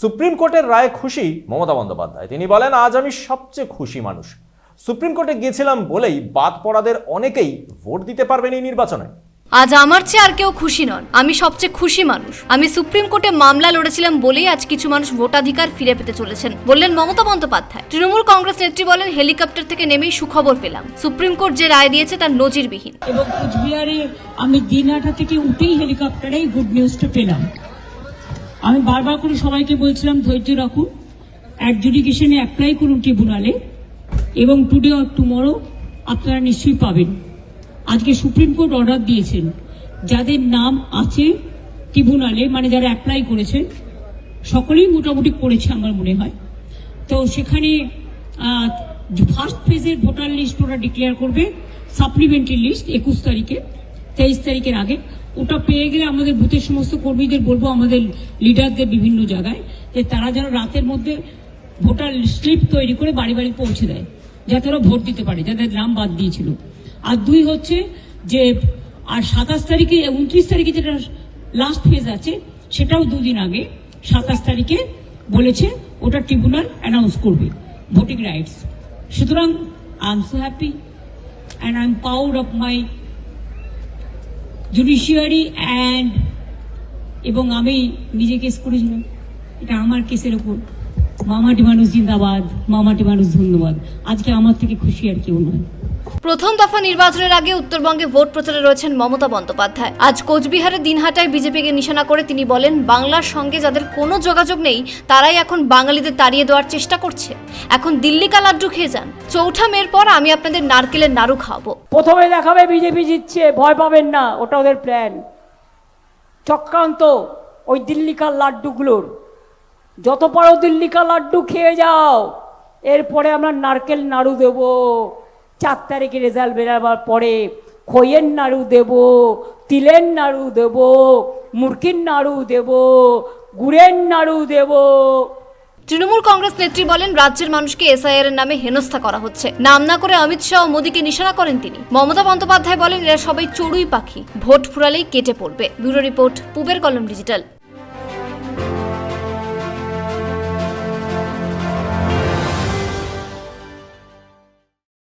Supreme কোর্টের রায়ে খুশি মমতা বন্দ্যোপাধ্যায়। তিনি বলেন, আজ আমি সবচেয়ে খুশি মানুষ। সুপ্রিম কোর্টে গিয়েছিলাম বলেই বাদ পড়াদের অনেকেই ভোট দিতে পারবেন এই নির্বাচনে। আজ আমার চেয়ে আর কেউ খুশি নন। আমি সবচেয়ে খুশি মানুষ। আমি সুপ্রিম কোর্টে মামলা লড়েছিলাম বলেই আজ কিছু মানুষ ভোটাধিকার ফিরে পেতে চলেছেন, বললেন মমতা বন্দ্যোপাধ্যায়। তৃণমূল কংগ্রেস নেত্রী বলেন, হেলিকপ্টার থেকে নেমেই সুখবর পেলাম। সুপ্রিম কোর্ট যে রায় দিয়েছে তার নজিরবিহীন। এবং কুচবিহারে আমি দিনহাটা থেকে উঠেই হেলিকপ্টারেই গুড নিউজটা পেলাম। আমি বারবার করে সবাইকে বলছিলাম, ধৈর্য রাখুন, অ্যাডজুডিকেশনে অ্যাপ্লাই করুন ট্রিব্যুনালে, এবং টুডে অর টুমরো আপনারা নিশ্চয়ই পাবেন। আজকে সুপ্রিম কোর্ট অর্ডার দিয়েছেন, যাদের নাম আছে ট্রিব্যুনালে, মানে যারা অ্যাপ্লাই করেছেন, সকলেই মোটামুটি করেছে আমার মনে হয়। তো সেখানে ফার্স্ট ফেজের ভোটার লিস্ট ওরা ডিক্লেয়ার করবে, সাপ্লিমেন্টারি লিস্ট 21 তারিখে, 23 তারিখের আগে। ওটা পেয়ে গেলে আমাদের বুথের সমস্ত কর্মীদের বলবো, আমাদের লিডারদের বিভিন্ন জায়গায়, যে তারা যেন রাতের মধ্যে ভোটার স্লিপ তৈরি করে বাড়ি বাড়ি পৌঁছে দেয়, যাতে ওরা ভোট দিতে পারে, যাদের নাম বাদ দিয়েছিল। আর দুই হচ্ছে যে, আর 27 তারিখে 29 তারিখে যেটা লাস্ট ফেজ আছে, সেটাও দুদিন আগে 27 তারিখে বলেছে ওটা ট্রিব্যুনাল অ্যানাউন্স করবে ভোটিং রাইটস। সুতরাং I am so happy and I am proud of my judiciary and, এবং আমি নিজে কেস করেছিলাম, এটা আমার কেসের ওপর। মামাটি মানুষ জিন্দাবাদ, মামাটি মানুষ ধন্যবাদ। আজকে আমার থেকে খুশি আর কেউ নয়। প্রথম দফা নির্বাচনের আগে উত্তরবঙ্গে ভোট প্রচারে রয়েছেন মমতা বন্দ্যোপাধ্যায়। আজ কোচবিহারের দিনহাটায় বিজেপিকে নিশানা করে তিনি বলেন, বাংলার সঙ্গে যাদের কোনো যোগাযোগ নেই তারাই এখন বাঙালিদের তাড়িয়ে দেওয়ার চেষ্টা করছে। এখন দিল্লি কা লাড্ডু খেয়ে যান। 4 মের পর আমি আপনাদের নারকেলের নাড়ু খাওয়াবো। প্রথমে দেখাবে বিজেপি জিতছে, ভয় পাবেন না, ওটা ওদের প্ল্যান, চক্রান্ত। ওই দিল্লিকার লাড্ডুগুলোর, যত পারো দিল্লিকা লাড্ডু খেয়ে যাও, এরপরে আমরা নারকেল নাড়ু দেব। 4 তারিখে রেজাল্ট বেরাবার পরে খইয়ের নাড়ু দেব, তিলের নাড়ু দেব, মুরগির নাড়ু দেব, গুড়ের নাড়ু দেব। তৃণমূল কংগ্রেস নেত্রী বলেন, রাজ্যের মানুষকে এসআইআর এর নামে হেনস্থা করা হচ্ছে। নাম না করে অমিত শাহ ও মোদীকে নিশানা করেন তিনি। মমতা বন্দ্যোপাধ্যায় বলেন, এরা সবাই চড়ুই পাখি, ভোট ফুরালেই কেটে পড়বে। ব্যুরো রিপোর্ট, পূবের কলম ডিজিটাল।